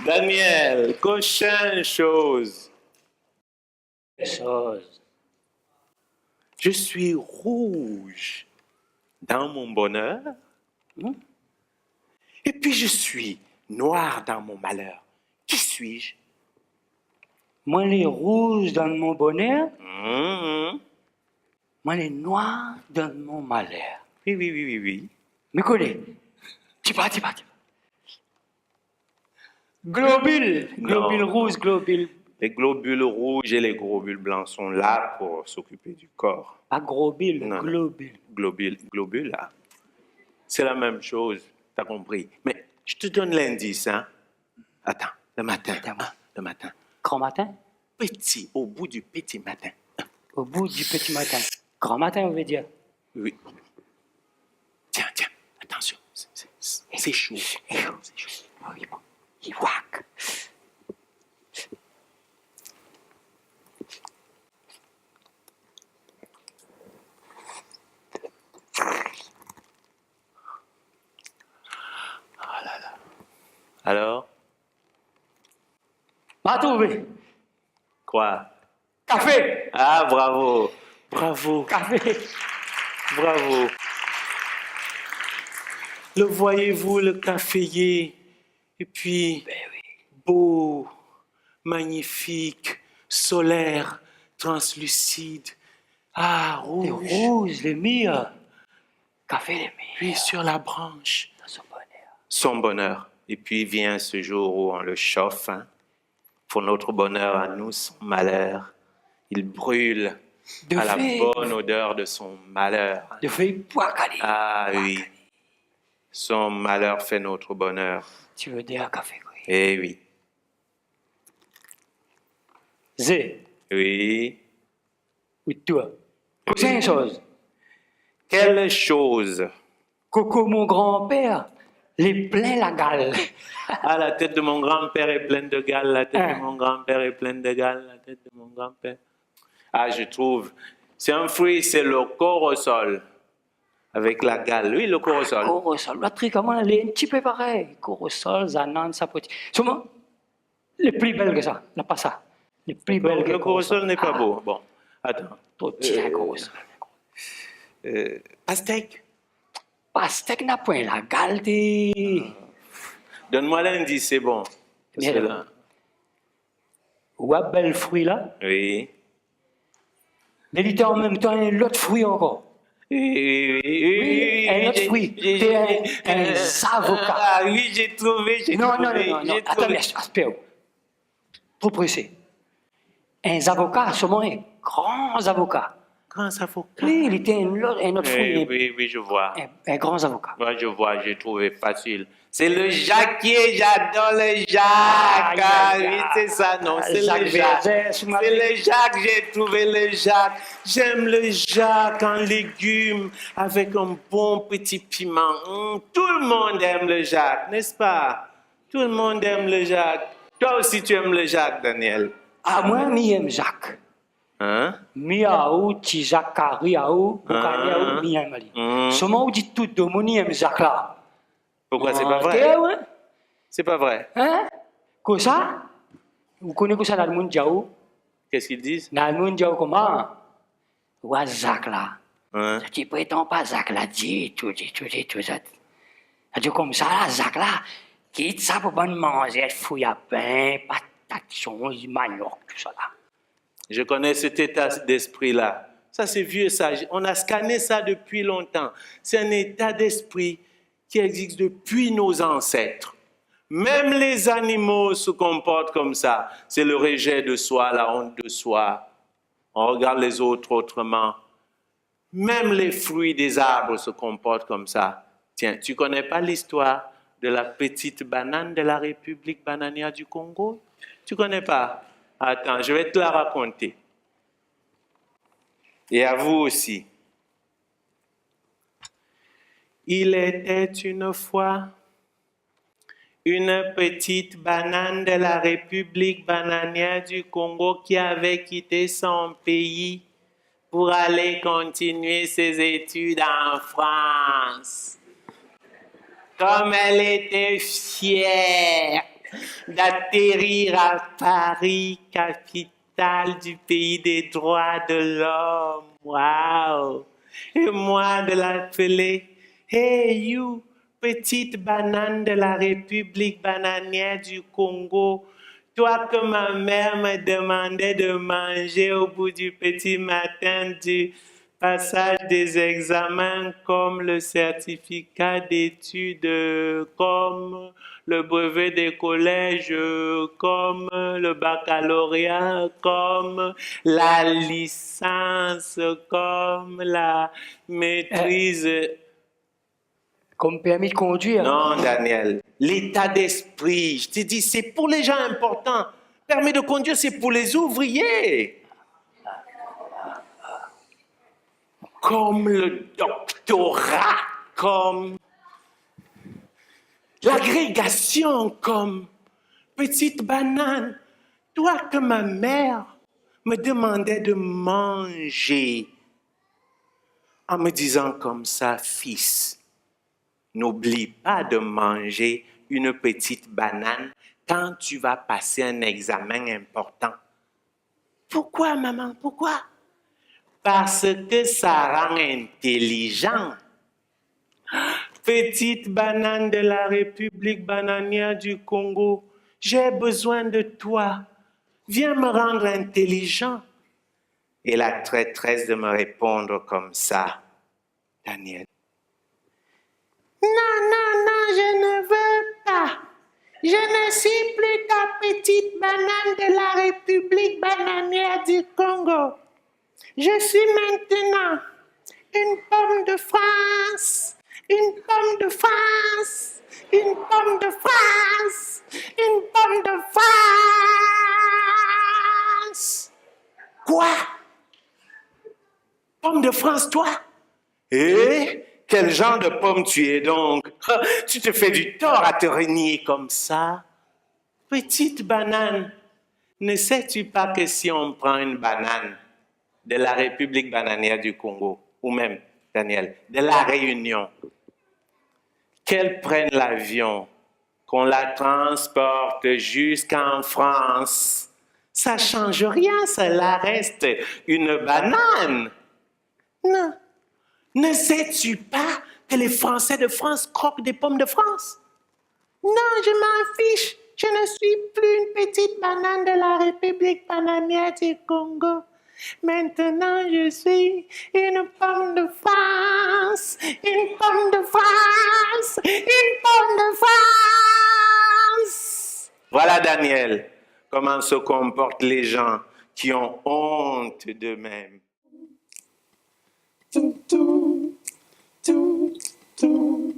Daniel, prochaine chose. Je suis rouge dans mon bonheur. Et puis je suis noir dans mon malheur. Qui suis-je? Moi, les rouges dans mon bonheur. Mhm. Moi, les noirs dans mon malheur. Oui. Me connais? Tu pas. Globule rouge, globule. Les globules rouges et les globules blancs sont là pour s'occuper du corps. Pas globule, Non. globule. Globule, là. C'est la même chose, t'as compris. Mais je te donne l'indice, hein. Attends, le matin. Le matin. Grand matin? Petit, au bout du petit matin. Au bout du petit matin. Grand matin, on veut dire. Oui. Tiens, attention. C'est chaud. C'est chaud. Oui, bon. Il whack. Oh là là. Alors? M'a trouvé. Quoi? Café. Ah, bravo. Café. Bravo. Le voyez-vous, le caféier, et puis beau, magnifique, solaire, translucide. Ah, rouge. Les rouges, les meilleurs. Café, les meilleurs. Puis sur la branche. Dans son bonheur. Son bonheur. Et puis vient ce jour où on le chauffe, hein, pour notre bonheur à nous, son malheur. Il brûle à la bonne odeur de son malheur. De feuilles poicanées. Ah oui. Son malheur fait notre bonheur. Tu veux dire un café, oui. Eh oui. Zé. Oui. Ou toi. Prochaine chose. Quelle chose? Coco, mon grand-père, les plein la gale. Ah, la tête de mon grand-père est pleine de gales, la tête de mon grand-père est pleine de gales, la tête de mon grand-père. Ah, je trouve. C'est un fruit, c'est le corosol. Avec la gale. Oui, le corosol. Corosol. La truc, comment elle est un petit peu pareil. Corosol, zanane, sapoti. Sûrement, les plus belles que ça. N'a pas ça. Les plus belles que Le corosol n'est pas beau. Bon, attends. Trop petit, corosol. Pastèque. Pastèque n'a point la gale de... Donne-moi l'indice, c'est bon. Bien C'est là. là. Ou un bel fruit là. Oui. Mais il était en même temps l'autre fruit encore. Oui, un autre fruit. C'est un avocat. Ah oui, j'ai trouvé. Non. Attends, espère. Trop pressé. Un avocat, seulement un grand avocat. Grand avocat. Oui, il était un autre fruit. Oui, je vois. Un grand avocat. Moi, je vois, j'ai trouvé facile. C'est le jacquier, j'adore le Jacques. Ah oui, c'est ça, non, c'est le Jacques. C'est le Jacques, j'ai trouvé le Jacques. J'aime le Jacques en légumes avec un bon petit piment. Tout le monde aime le Jacques, n'est-ce pas? Tout le monde aime le Jacques. Toi aussi, tu aimes le Jacques, Daniel. Ah, moi, j'aime Jacques. Hein? Miaou, ti Jacques Cariaou, Boucaniaou, miamali. Seulement, on dit tout de mon j'aime Jacques là. Pourquoi c'est pas vrai? Ouais. C'est pas vrai. Hein? Quoi ça? Vous connaissez ça dans le monde Diaou? Qu'est-ce qu'ils disent? Dans le monde Diaou, comment? Ouais, Jacques là. Hein? Tu prétends pas Jacques là, dis tout ça. C'est comme ça, là, Jacques là. Quitte ça pour bonne manger, fouille à pain, patates, manioc, tout ça là. Je connais cet état d'esprit-là. Ça, c'est vieux, ça. On a scanné ça depuis longtemps. C'est un état d'esprit qui existe depuis nos ancêtres. Même les animaux se comportent comme ça. C'est le rejet de soi, la honte de soi. On regarde les autres autrement. Même les fruits des arbres se comportent comme ça. Tiens, tu connais pas l'histoire de la petite banane de la République bananière du Congo? Tu connais pas? Attends, je vais te la raconter. Et à vous aussi. Il était une fois une petite banane de la République bananière du Congo qui avait quitté son pays pour aller continuer ses études en France. comme elle était fière d'atterrir à Paris, capitale du pays des droits de l'homme. Wow! Et moi de l'appeler « Hey you, petite banane de la République bananière du Congo, toi que ma mère me demandait de manger au bout du petit matin du passage des examens comme le certificat d'études, comme le brevet des collèges, comme le baccalauréat, comme la licence, comme la maîtrise. Comme permis de conduire. Non, Daniel, l'état d'esprit, je te dis, c'est pour les gens importants. Permis de conduire, c'est pour les ouvriers. Comme le doctorat, comme l'agrégation, comme petite banane. Toi que ma mère me demandait de manger en me disant comme ça, fils, n'oublie pas de manger une petite banane quand tu vas passer un examen important. Pourquoi, maman? Pourquoi? Parce que ça rend intelligent. Petite banane de la République bananière du Congo, j'ai besoin de toi. Viens me rendre intelligent. Et la traîtresse de me répondre comme ça, Daniel. Non, non, non, je ne veux pas. Je ne suis plus ta petite banane de la République bananière du Congo. Je suis maintenant une pomme de France, une pomme de France, une pomme de France, une pomme de France. Quoi? Pomme de France, toi? Eh? Quel genre de pomme tu es donc? Tu te fais du tort à te renier comme ça. Petite banane, ne sais-tu pas que si on prend une banane de la République bananière du Congo, ou même, Daniel, de la Réunion, qu'elle prenne l'avion, qu'on la transporte jusqu'en France, ça ne change rien, cela reste une banane. Non. Ne sais-tu pas que les Français de France croquent des pommes de France? Non, je m'en fiche. Je ne suis plus une petite banane de la République bananière du Congo. Maintenant, je suis une pomme de France, une pomme de France, une pomme de France. Voilà, Daniel, comment se comportent les gens qui ont honte d'eux-mêmes. Tout, tout, tout, tout.